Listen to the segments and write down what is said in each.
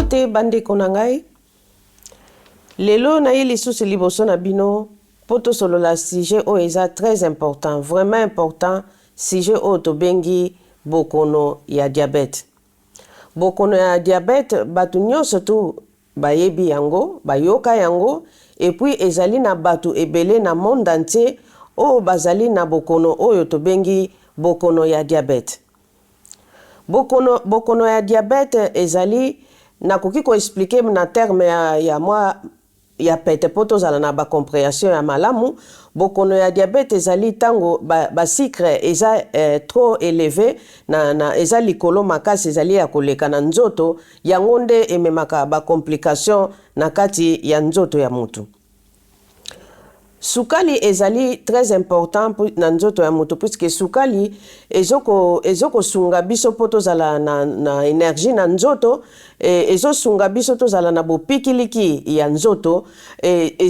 Mbote bande konangai. Lelo na yeli sous liboso na bino poto solo la sujet o eza très important, vraiment important, sujet o to bengi bokono ya diabète. Bokono ya diabète batu nyonso tu bayebi yango, bayoka yango, et puis ezali na batu ebele na monde entier o bazali na bokono oyo to bengi bokono ya diabète. Bokono ya diabète ezali na koki ko expliquer na terme ya moi ya pete poto zala na ba compréhension ya malamu. Bokono ya diabète ezali tango ba sucre eza trop élevé na eza likolo makasi ezali ya koleka na nzoto yango nde ememaka ba complication na kati ya nzoto ya mutu. Sukali ezali très important na nzoto ya mutu puisque sukali ezoko sunga biso poto zala na énergie na nzoto ezo sunga biso to zala na bopikiliki ya nzoto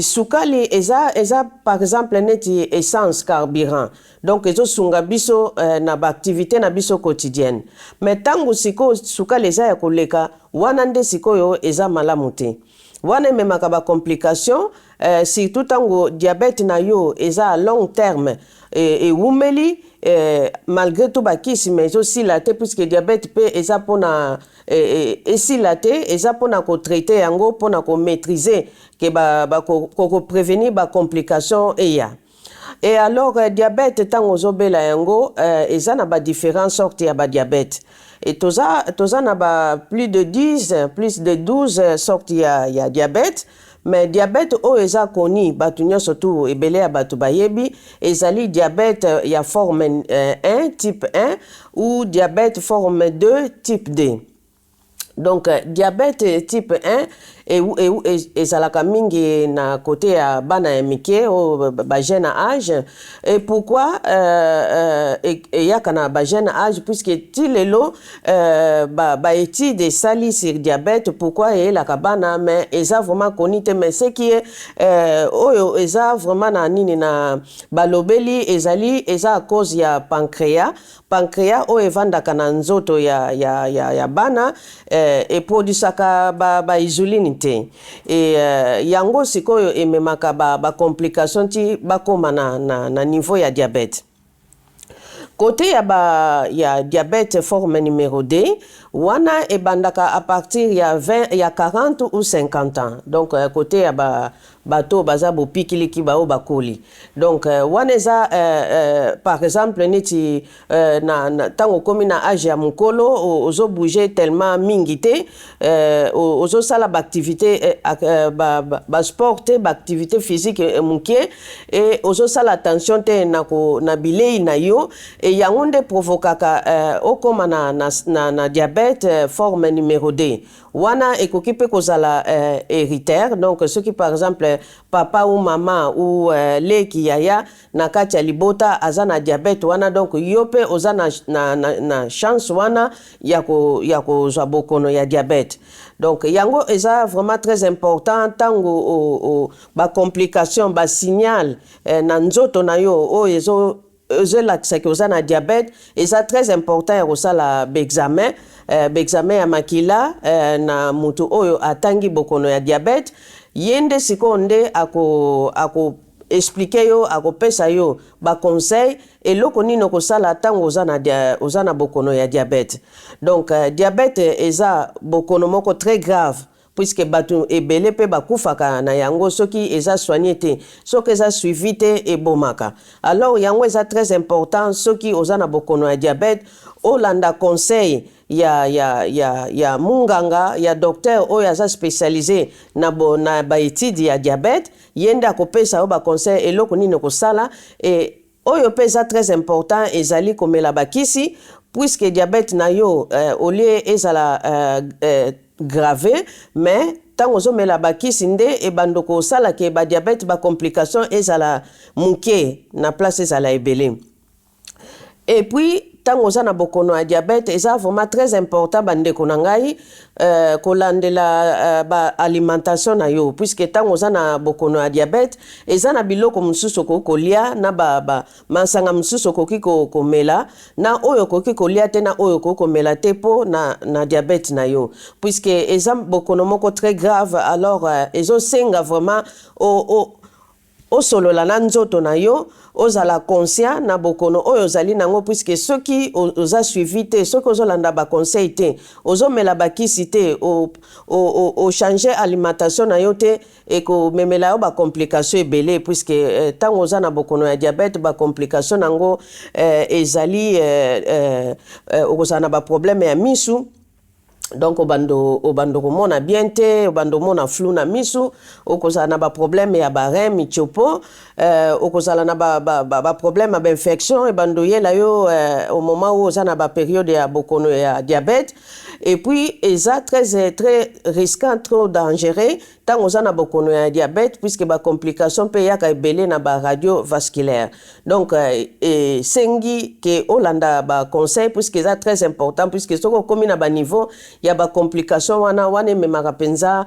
sukali eza par exemple neti essence carburant donc ezo sunga biso na ba activité na biso quotidienne mais tango siko sukali eza ya koleka wana nde sikoyo eza malamu te. Wana memaka ba complication surtout tango diabète na yo eza à long terme et wumeli malgré tout bakisi mais aussi la te puisque diabète pe eza pona la te eza pona ko traiter yango pona ko maîtriser que ko prévenir ba complication eya. Et alors diabète tango zobela yango eza na ba différentes sortes ya ba diabète. Et toza na ba plus de 12 sortes ya diabète. Mais diabète o eza koni batu nyonso tu ebele ya batu bayebi ezali diabète ya forme 1 type 1 ou diabète forme 2 type 2. Donc diabète type 1 ezalaka mingi na côté ya bana ya mike o ba jeune âge. Et pourquoi yaka na ba jeune âge puisque tilelo ba étude sali sur diabète pourquoi la bana mais eza vraiment konite mais ce qui est oyo eza vraiment na nini na balobeli eza à cause ya pancréas o evandaka na nzoto ya bana et produisaka ba insuline te et yango sikoyo ememaka ba complication ti bakoma na niveau ya diabète. Côté ya diabète forme numéro 2, wana ebandaka à partir ya 40 ou 50 ans. Donc côté ya bato baza bo pikiliki ba o bakoli. Donc wana eza par exemple neti na tango komi na âge ya mukolo ozo bouger tellement mingité ozo sala ba activité ba sport te ba activité physique mukie et ozo sala attention te na bilei na yo et yango nde provokaka okoma na diabète forme numéro 2. Wana ekoki pe kozala héritaire, donc ceux qui par exemple papa ou maman ou leki yaya na kati ya libota aza na diabète wana donc yo pe oza na chance wana ya kozwa bokono ya diabète. Donc yango eza vraiment très important tango ba complication ba signal na nzoto na yo o lakisa ke oza na diabète eza très important ya kosala examen ya makila na mutu oyo atangi bokono ya diabète yende sikonde ako expliquer yo akopesa yo ba conseil eloko nino kosala tango oza na bokono ya diabète. Donc diabète eza bokono moko très grave puisque batu ebele pe bakufaka na yango soki eza soigné te soki eza suivi te ebomaka. Alors yango eza très important soki oza na bokono ya diabète olanda conseil ya munganga ya docteur oyo aza spécialisé na ba étude ya diabète yende akopesa o ba conseil eloko nini kosala et oyo pesa très important ezali komela bakisi puisque diabète na yo olie ezala grave mais tango zomela bakisi nde ebandoko sala ke ba diabète ba complication ezala muke na place ezala ebele. Et puis tango oza na bokono ya diabète eza vraiment très important bandeko na ngai kolandela ba alimentation na yo puisque tango oza na bokono ya diabète eza na biloko mosusu okoki kolia na masanga mosusu okoki komela na oyo okoki kolia te na oyo okoki komela te po na diabète na yo puisque eza bokono moko très grave alors ezosenga vraiment osolola na nzoto na yo ozala conscient na bokono oyo ozali nango puisque soki oza suivi te soki ozolanda ba conseil te ozomela bakisi te o changer alimentation na yo te ekomemela yo ba complication ebele puisque tango oza na bokono ya diabète ba complication nango ezali okozala na ba problème ya misu. Donc obando komona bien te obando mona flou na misu okozala na ba problème ya barème mitiopo okozala na ba problème ya infection ebando yela yo au moment où oza na ba période ya bokono ya diabète et puis eza très risquant trop dangereux tant oza na bokono ya diabète puisque ba complication pe yaka ebele na ba radiovasculaire donc sengi ke olanda ba conseil puisque eza très important puisque soko komi na ba niveau ya ba complication wana memaka penza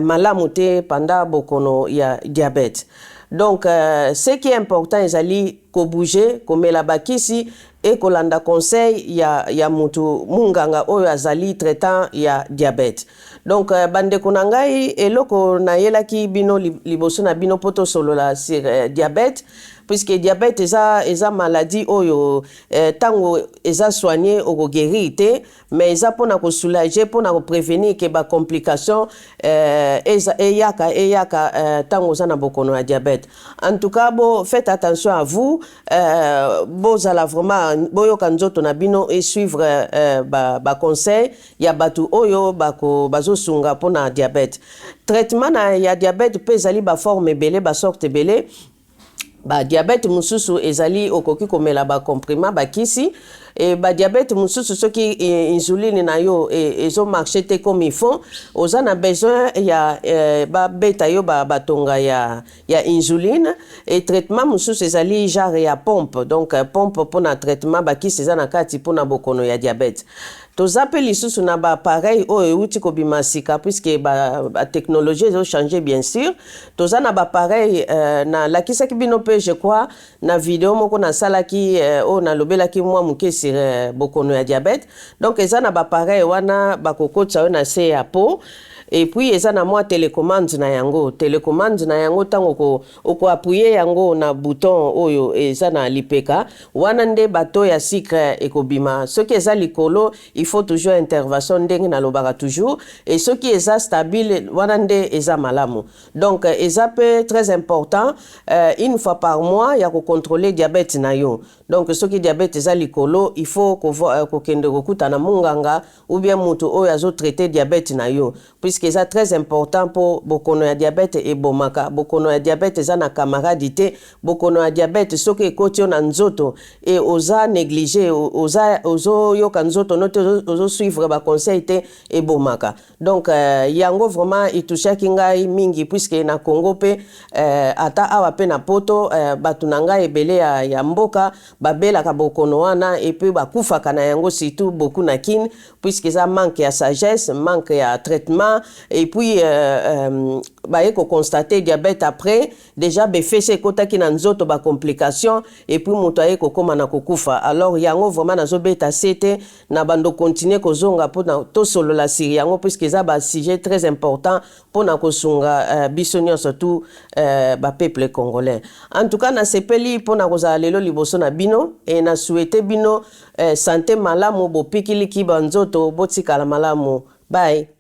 malamu te pendant bokono ya diabète. Donc ce qui est important ezali ko bouger komela bakisi et kolanda conseil ya mutu munganga oyo azali traitant ya diabète. Donc bandeko na ngai eloko na yelaki bino liboso na bino poto solola sur diabète puisque diabète eza maladie oyo tango eza soigné oko guérir te mais eza pona ko soulager pona ko prévenir que ba complication eyaka tango oza na bokono ya diabète. En tout cas faites attention à vous bozala vraiment boyoka nzoto na bino et suivre ba conseil ya batu oyo bazosunga pona diabète. Traitement ya diabète pe ezali ba forme ebele ba sorte ebele. Ba diabète mususu ezali okoki komela ba comprimant bakisi et ba diabète mususu soki insuline na yo ezo marcher te comme il faut oza na besoin ya ba beta yo ba tonga ya insuline et traitement mususu ezali genre ya pompe donc pompe pour na traitement bakisi eza na kati pour na bokono ya diabète. Tozape lisusu na ba appareil oyo uti ko bimasika puisque ba technologie ezo changer bien sûr toza na ba appareil na lakisa ki bino pe je crois na vidéo moko na salaki o na lobelaki mwa muke sur bokono ya diabète donc eza na ba appareil wana ba kokotsa yo na se ya po et puis eza na mwa télécommande na yango tango oko appuyer yango na bouton oyo eza na lipeka wana nde bato ya sucre ekobima soki eza likolo il faut toujours intervention ndenge na lobaka toujours et soki eza stable wana nde eza malamu donc eza pe très important une fois par mois ya ko contrôler diabète na yo donc soki diabète eza likolo il faut ko kende kokuta na munganga ou bien mutu oyo azo traiter diabète na yo puisque eza très important pour bokono ya diabète et bomaka bokono ya diabète eza na camaradité bokono ya diabète soki ekoti na nzoto et oza négliger ozo yoka nzoto note ozo suivre ba conseil te et bomaka donc yango vraiment itushaki ngai mingi puisque na Congo pe ata awa pe na poto batu na ngai ebele ya mboka babelaka bokono wana et puis bakufaka na yango surtout beaucoup na kin puisque ça manque ya sagesse manque ya traitement et puis baye ko constater diabète après déjà befese kotaki na nzoto ba complication et puis moto aye ko koma na kokufa alors yango vraiment nazobeta sete na bando continuer kozonga pona to solo la siri yango puisque ça ba sujet très important pona kosunga biso nyonso tout ba peuple congolais. En tout cas na sepeli pona kozala lelo liboso na bino et na souhaiter bino santé malamu bopikili ki banzoto botikala malamu. Bye.